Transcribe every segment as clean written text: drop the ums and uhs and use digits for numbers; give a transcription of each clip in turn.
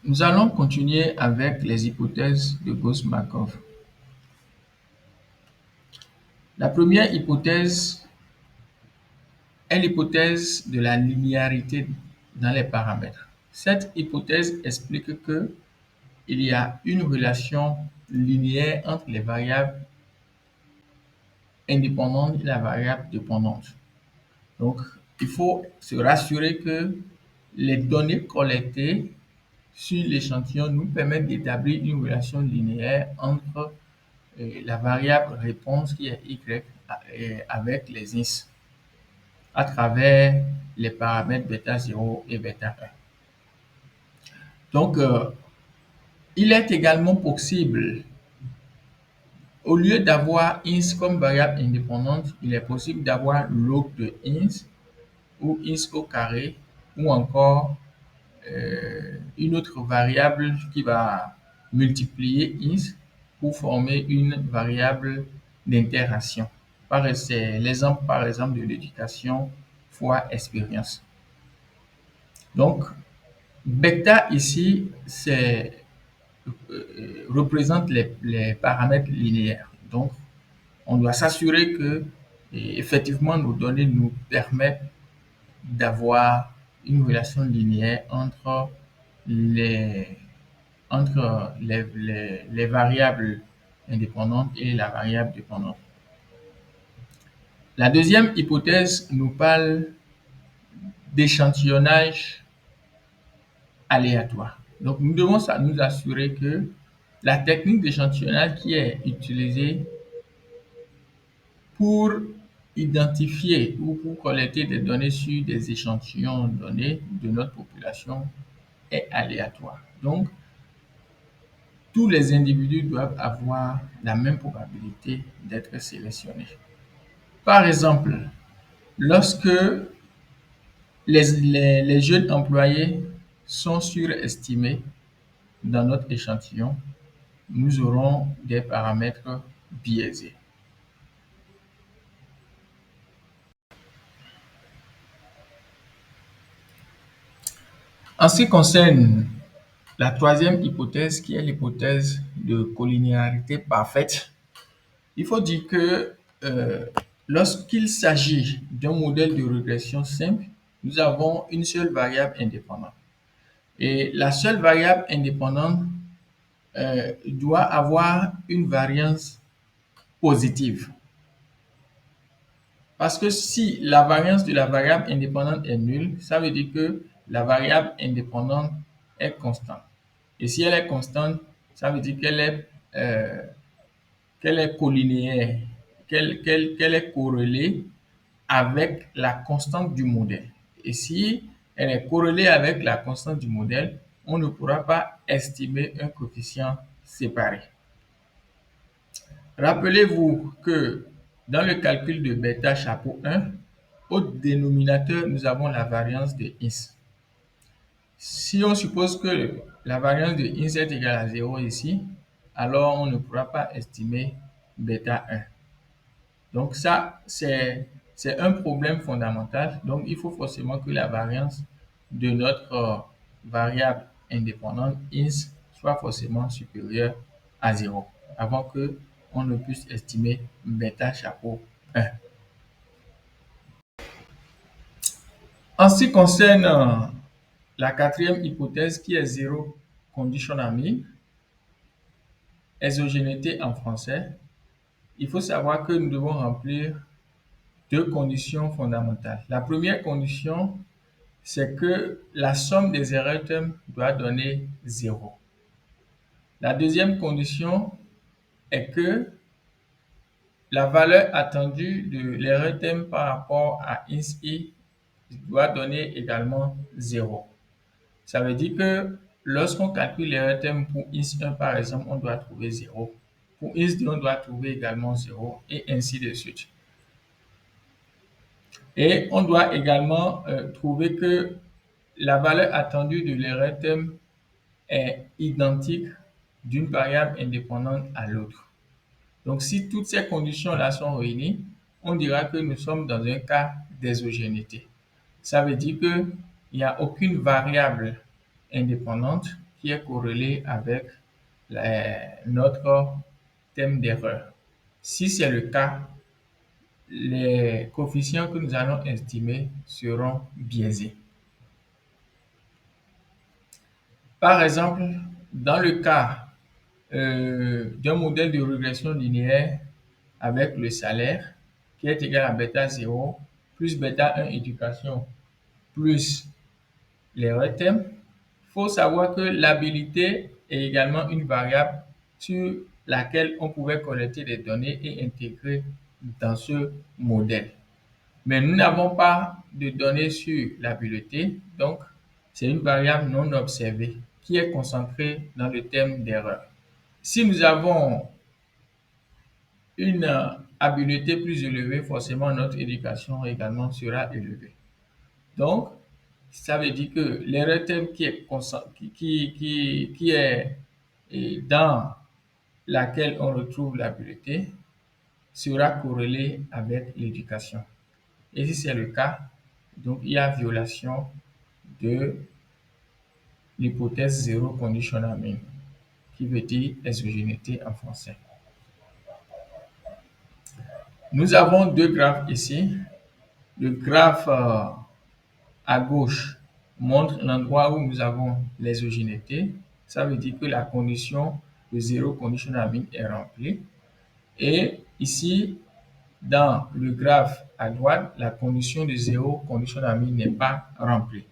Nous allons continuer avec les hypothèses de Gauss-Markov. La première hypothèse est l'hypothèse de la linéarité dans les paramètres. Cette hypothèse explique que il y a une relation linéaire entre les variables indépendantes et la variable dépendante. Donc, il faut se rassurer que les données collectées sur l'échantillon nous permettent d'établir une relation linéaire entre la variable réponse qui est y avec les ins à travers les paramètres bêta 0 et bêta 1. Donc, il est également possible, au lieu d'avoir ins comme variable indépendante, il est possible d'avoir log de ins ou ins au carré ou encore une autre variable qui va multiplier ins pour former une variable d'interaction. C'est l'exemple, par exemple, de l'éducation fois expérience. Donc, bêta ici, représente les paramètres linéaires. Donc, on doit s'assurer que, effectivement, nos données nous permettent d'avoir une relation linéaire les, les variables indépendantes et la variable dépendante. La deuxième hypothèse nous parle d'échantillonnage aléatoire. Donc, nous devons nous assurer que la technique d'échantillonnage qui est utilisée pour identifier ou pour collecter des données sur des échantillons donnés de notre population est aléatoire. Donc, tous les individus doivent avoir la même probabilité d'être sélectionnés. Par exemple, lorsque les jeunes employés sont surestimés dans notre échantillon, nous aurons des paramètres biaisés. En ce qui concerne la troisième hypothèse, qui est l'hypothèse de collinéarité parfaite, il faut dire que lorsqu'il s'agit d'un modèle de régression simple, nous avons une seule variable indépendante. Et la seule variable indépendante doit avoir une variance positive. Parce que si la variance de la variable indépendante est nulle, ça veut dire que la variable indépendante est constante. Et si elle est constante, ça veut dire qu'elle est collinéaire, qu'elle est corrélée avec la constante du modèle. Et si elle est corrélée avec la constante du modèle, on ne pourra pas estimer un coefficient séparé. Rappelez-vous que dans le calcul de bêta chapeau 1, au dénominateur, nous avons la variance de ins. Si on suppose que la variance de ins est égale à 0 ici, alors on ne pourra pas estimer bêta 1. Donc ça, c'est un problème fondamental. Donc il faut forcément que la variance de notre variable indépendante ins soit forcément supérieure à 0 avant que on ne puisse estimer bêta chapeau 1. En ce qui concerne la quatrième hypothèse qui est zéro conditional mean, exogénéité en français, il faut savoir que nous devons remplir deux conditions fondamentales. La première condition, c'est que la somme des erreurs termes doit donner 0. La deuxième condition est que la valeur attendue de l'erreur terme par rapport à ins i doit donner également 0. Ça veut dire que lorsqu'on calcule l'erreur terme pour ins 1, par exemple, on doit trouver 0. Pour ins 2, on doit trouver également 0 et ainsi de suite. Et on doit également trouver que la valeur attendue de l'erreur terme est identique d'une variable indépendante à l'autre. Donc, si toutes ces conditions-là sont réunies, on dira que nous sommes dans un cas d'exogénéité. Ça veut dire qu'il n'y a aucune variable indépendante qui est corrélé avec notre thème d'erreur. Si c'est le cas, les coefficients que nous allons estimer seront biaisés. Par exemple, dans le cas d'un modèle de régression linéaire avec le salaire qui est égal à bêta 0 plus bêta 1 éducation plus les rethèmes, il faut savoir que l'habilité est également une variable sur laquelle on pouvait collecter des données et intégrer dans ce modèle. Mais nous n'avons pas de données sur l'habileté, donc c'est une variable non observée qui est concentrée dans le thème d'erreur. Si nous avons une habileté plus élevée, forcément notre éducation également sera élevée. Donc, ça veut dire que l'erreur thème qui est dans laquelle on retrouve l'habileté sera corrélée avec l'éducation. Et si c'est le cas, donc il y a violation de l'hypothèse zéro conditional mean, qui veut dire exogénéité en français. Nous avons deux graphes ici. Le graphe à gauche montre l'endroit où nous avons l'exogénéité. Ça veut dire que la condition de zéro conditional mean est remplie. Et ici, dans le graphe à droite, la condition de zéro conditional mean n'est pas remplie.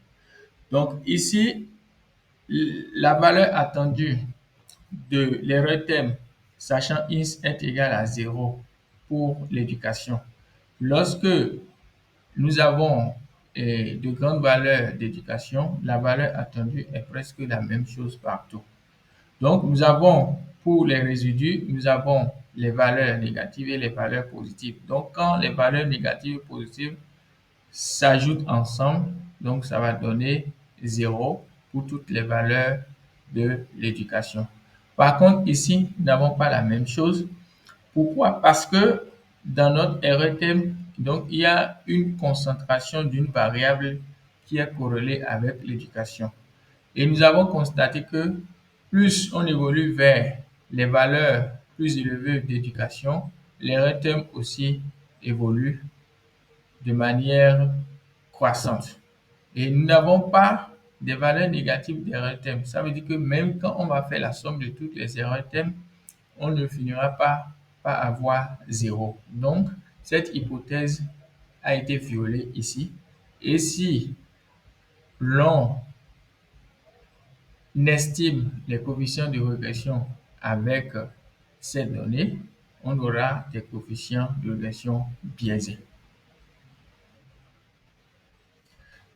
Donc ici, la valeur attendue de l'erreur thème, sachant is est égal à 0 pour l'éducation. Lorsque nous avons de grandes valeurs d'éducation, la valeur attendue est presque la même chose partout. Donc, nous avons pour les résidus, nous avons les valeurs négatives et les valeurs positives. Donc, quand les valeurs négatives et positives s'ajoutent ensemble, donc ça va donner 0 pour toutes les valeurs de l'éducation. Par contre, ici, nous n'avons pas la même chose. Pourquoi? Parce que dans notre RETM, donc, il y a une concentration d'une variable qui est corrélée avec l'éducation. Et nous avons constaté que plus on évolue vers les valeurs plus élevées d'éducation, les RETM aussi évoluent de manière croissante. Et nous n'avons pas des valeurs négatives d'erreur thème. Ça veut dire que même quand on va faire la somme de toutes les erreurs thèmes, on ne finira pas par avoir 0. Donc, cette hypothèse a été violée ici. Et si l'on estime les coefficients de régression avec ces données, on aura des coefficients de régression biaisés.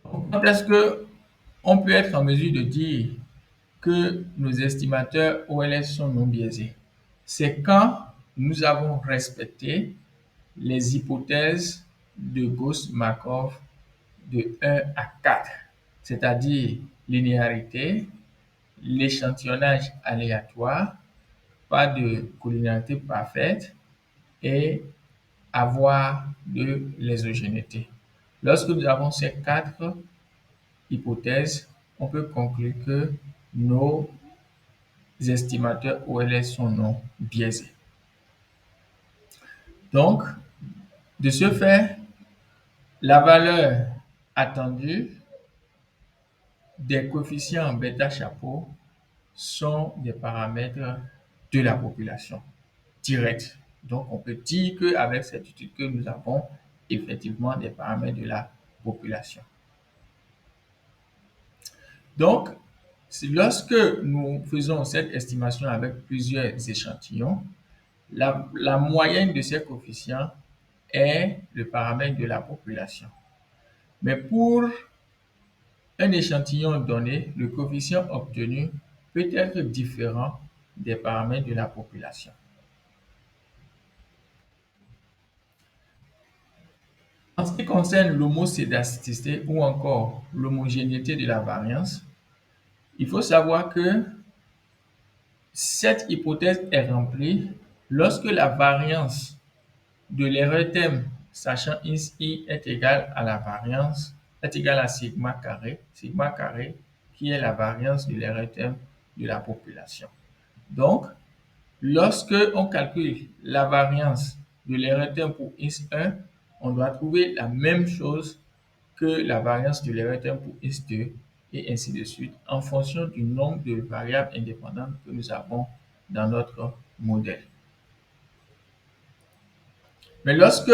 Quand est-ce qu'on peut être en mesure de dire que nos estimateurs OLS sont non biaisés? C'est quand nous avons respecté les hypothèses de Gauss-Markov de 1 à 4, c'est-à-dire linéarité, l'échantillonnage aléatoire, pas de collinéarité parfaite et avoir de l'exogénéité. Lorsque nous avons ces 4 hypothèses, on peut conclure que nos estimateurs OLS sont non biaisés. Donc, de ce fait, la valeur attendue des coefficients bêta chapeau sont des paramètres de la population directe. Donc, on peut dire qu'avec cette étude que nous avons effectivement des paramètres de la population. Donc, lorsque nous faisons cette estimation avec plusieurs échantillons, la moyenne de ces coefficients est le paramètre de la population. Mais pour un échantillon donné, le coefficient obtenu peut être différent des paramètres de la population. En ce qui concerne l'homocédasticité ou encore l'homogénéité de la variance, il faut savoir que cette hypothèse est remplie lorsque la variance de l'erreur thème, sachant I est égal à la variance, est égal à sigma carré qui est la variance de l'erreur thème de la population. Donc, lorsque on calcule la variance de l'erreur terme pour X1, on doit trouver la même chose que la variance de l'erreur terme pour X2 et ainsi de suite en fonction du nombre de variables indépendantes que nous avons dans notre modèle. Mais lorsque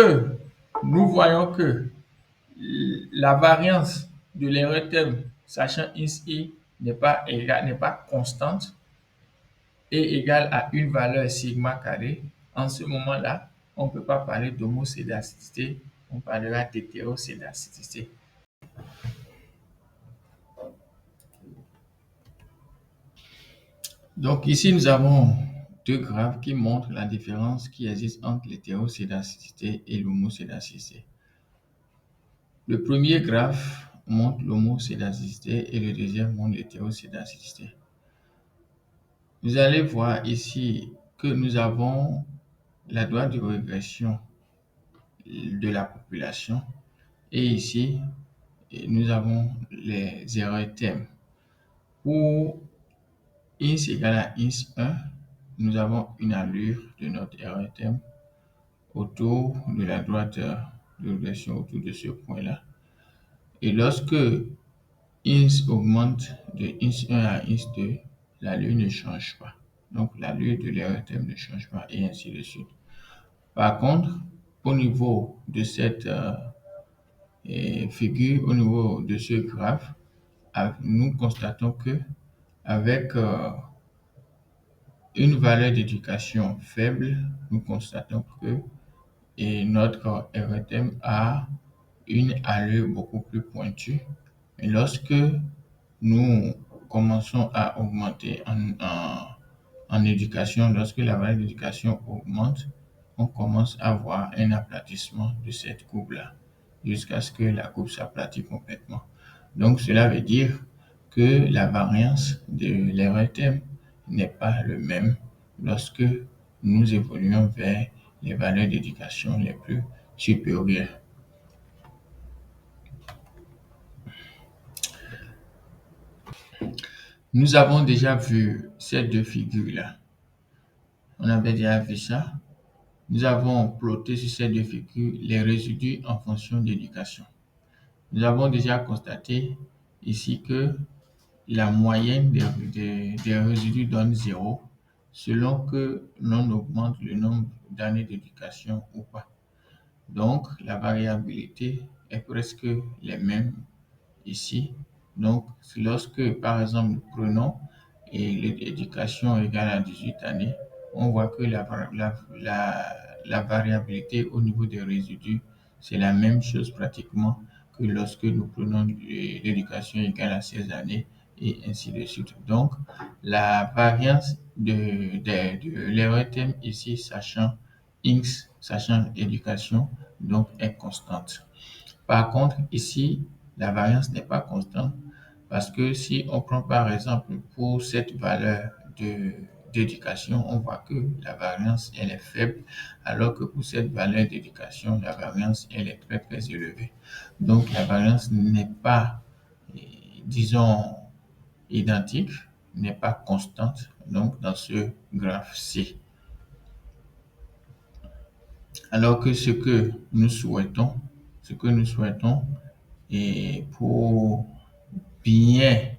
nous voyons que la variance de l'erreur terme, sachant Xi n'est pas constante et égale à une valeur sigma carré, en ce moment-là, on ne peut pas parler d'homocédasticité, on parlera d'hétérocédasticité. Donc ici, nous avons deux graphes qui montrent la différence qui existe entre l'hétérocédasticité et l'homocédasticité. Le premier graphe montre l'homocédasticité et le deuxième montre l'hétérocédasticité. Vous allez voir ici que nous avons la droite de régression de la population et ici, nous avons les erreurs thèmes. Pour X égale à X1, nous avons une allure de notre erreur thème autour de la droite de régression autour de ce point-là. Et lorsque X augmente de X1 à X2, l'allure ne change pas. Donc l'allure de l'erreur thème ne change pas et ainsi de suite. Par contre, au niveau de cette figure, au niveau de ce graphe, nous constatons que avec une valeur d'éducation faible, nous constatons que notre RTM a une allure beaucoup plus pointue. Et lorsque nous commençons à augmenter en éducation, lorsque la valeur d'éducation augmente, on commence à voir un aplatissement de cette courbe-là, jusqu'à ce que la courbe s'aplatisse complètement. Donc, cela veut dire que la variance de l'RTM n'est pas le même lorsque nous évoluons vers les valeurs d'éducation les plus supérieures. Nous avons déjà vu ces deux figures-là. On avait déjà vu ça. Nous avons ploté sur ces deux figures les résidus en fonction d'éducation. Nous avons déjà constaté ici que la moyenne des résidus donne 0 selon que l'on augmente le nombre d'années d'éducation ou pas. Donc, la variabilité est presque les mêmes ici. Donc, lorsque, par exemple, nous prenons l'éducation égale à 18 années, on voit que la variabilité au niveau des résidus, c'est la même chose pratiquement que lorsque nous prenons l'éducation égale à 16 années et ainsi de suite. Donc, la variance de l'erreur thème ici, sachant X, sachant éducation, donc est constante. Par contre, ici, la variance n'est pas constante parce que si on prend par exemple pour cette valeur d'éducation, on voit que la variance elle est faible, alors que pour cette valeur d'éducation, la variance elle est très très élevée. Donc la variance n'est pas, disons, identique, n'est pas constante, donc dans ce graphe-ci. Alors que ce que nous souhaitons, et bien,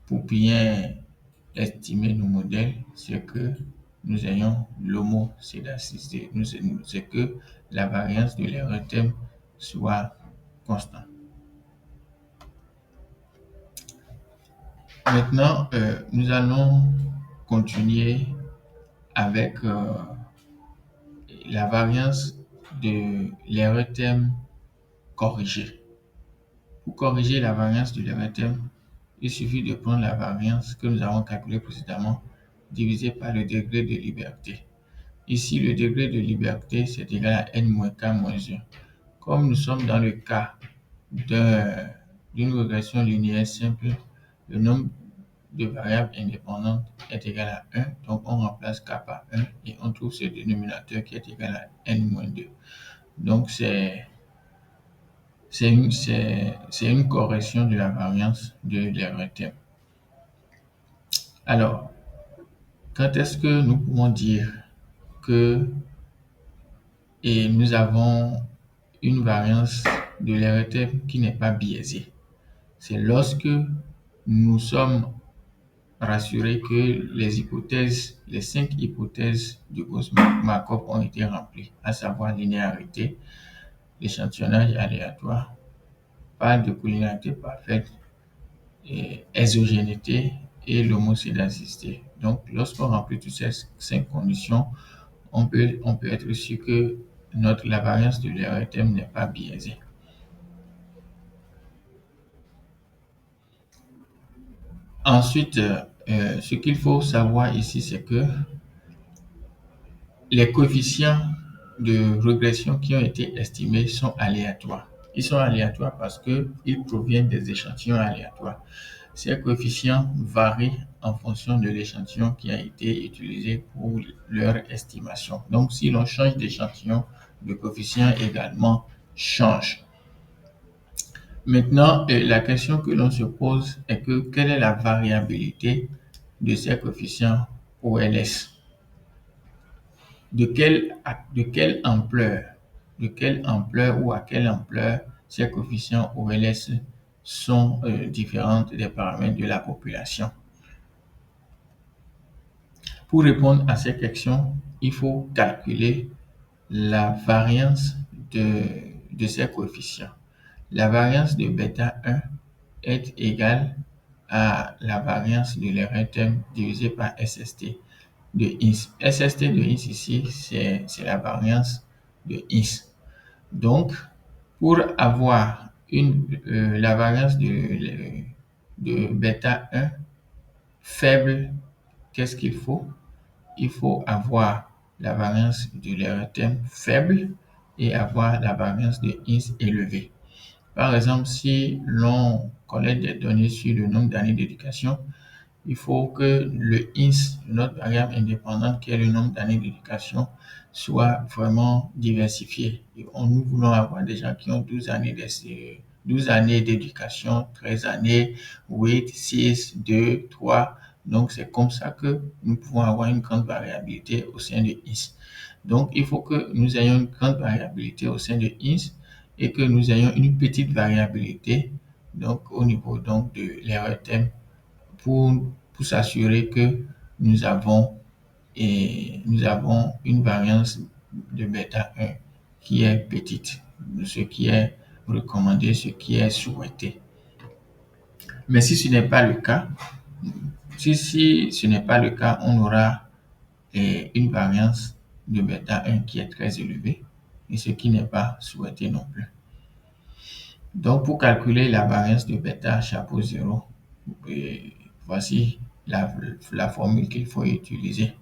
pour bien estimer nos modèles, c'est que nous ayons l'homocédasticité, c'est que la variance de l'erreur thème soit constante. Maintenant, nous allons continuer avec la variance de l'erreur thème corrigée. Pour corriger la variance de l'erreur thème, il suffit de prendre la variance que nous avons calculée précédemment divisée par le degré de liberté. Ici, le degré de liberté, c'est égal à n-k-1. Comme nous sommes dans le cas d'une régression linéaire simple, le nombre de variables indépendantes est égal à 1. Donc, on remplace k par 1 et on trouve ce dénominateur qui est égal à n-2. Donc, c'est une correction de la variance de l'erreur thème. Alors, quand est-ce que nous pouvons dire que nous avons une variance de l'RTM qui n'est pas biaisée? C'est lorsque nous sommes rassurés que les 5 hypothèses du Markov ont été remplies, à savoir linéarité, l'échantillonnage aléatoire, pas de collinéarité parfaite, et exogénéité et l'homocédasticité. Donc, lorsqu'on remplit toutes ces 5 conditions, on peut être sûr que la variance de l'RTM n'est pas biaisée. Ensuite, ce qu'il faut savoir ici, c'est que les coefficients de régression qui ont été estimés sont aléatoires. Ils sont aléatoires parce qu'ils proviennent des échantillons aléatoires. Ces coefficients varient en fonction de l'échantillon qui a été utilisé pour leur estimation. Donc, si l'on change d'échantillon, le coefficient également change. Maintenant, la question que l'on se pose est que quelle est la variabilité de ces coefficients OLS? De quelle ampleur ou à quelle ampleur ces coefficients OLS sont différents des paramètres de la population? Pour répondre à ces questions, il faut calculer la variance de ces coefficients. La variance de bêta 1 est égale à la variance de l'RTM divisé par SST de INS. SST de INS ici, c'est la variance de INS. Donc, pour avoir la variance de bêta 1 faible, qu'est-ce qu'il faut? Il faut avoir la variance de l'RTM faible et avoir la variance de INS élevée. Par exemple, si l'on collecte des données sur le nombre d'années d'éducation, il faut que le INS, notre variable indépendante, qui est le nombre d'années d'éducation, soit vraiment diversifié. Nous voulons avoir des gens qui ont 12 années d'éducation, 13 années, 8, 6, 2, 3. Donc, c'est comme ça que nous pouvons avoir une grande variabilité au sein de INS. Donc, il faut que nous ayons une grande variabilité au sein de INS et que nous ayons une petite variabilité donc, au niveau donc, de l'RTM pour s'assurer que nous avons, une variance de bêta 1 qui est petite, ce qui est recommandé, ce qui est souhaité. Mais si ce n'est pas le cas, on aura une variance de bêta 1 qui est très élevée et ce qui n'est pas souhaité non plus. Donc, pour calculer la variance de bêta chapeau 0, voici la formule qu'il faut utiliser.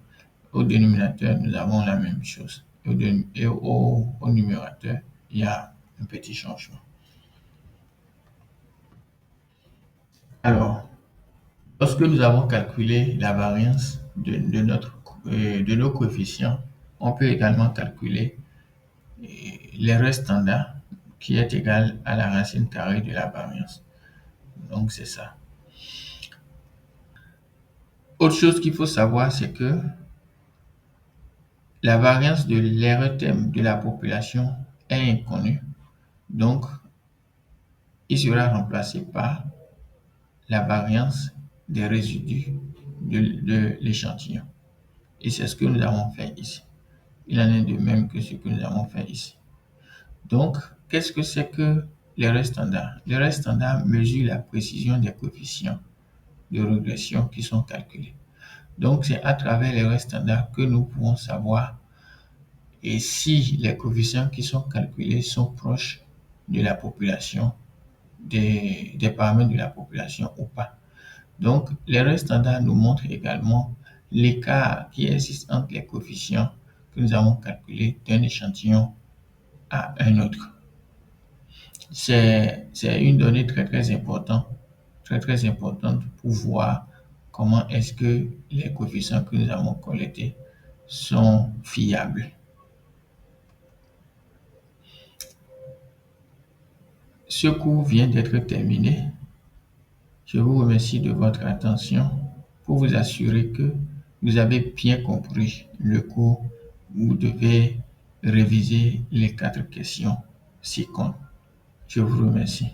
Au dénominateur, nous avons la même chose. Et au numérateur, il y a un petit changement. Alors, lorsque nous avons calculé la variance de nos coefficients, on peut également calculer l'erreur standard qui est égale à la racine carrée de la variance. Donc, c'est ça. Autre chose qu'il faut savoir, c'est que la variance de l'RTM de la population est inconnue. Donc, il sera remplacé par la variance des résidus de l'échantillon. Et c'est ce que nous avons fait ici. Il en est de même que ce que nous avons fait ici. Donc, qu'est-ce que c'est que l'erreur standard? L'erreur standard mesure la précision des coefficients de régression qui sont calculés. Donc, c'est à travers l'erreur standard que nous pouvons savoir et si les coefficients qui sont calculés sont proches de la population, des paramètres de la population ou pas. Donc, l'erreur standard nous montre également l'écart qui existe entre les coefficients que nous avons calculés d'un échantillon à un autre. C'est une donnée très importante pour voir comment est-ce que les coefficients que nous avons collectés sont fiables. Ce cours vient d'être terminé. Je vous remercie de votre attention pour vous assurer que vous avez bien compris le cours. Vous devez réviser les 4 questions ci-contre. Je vous remercie.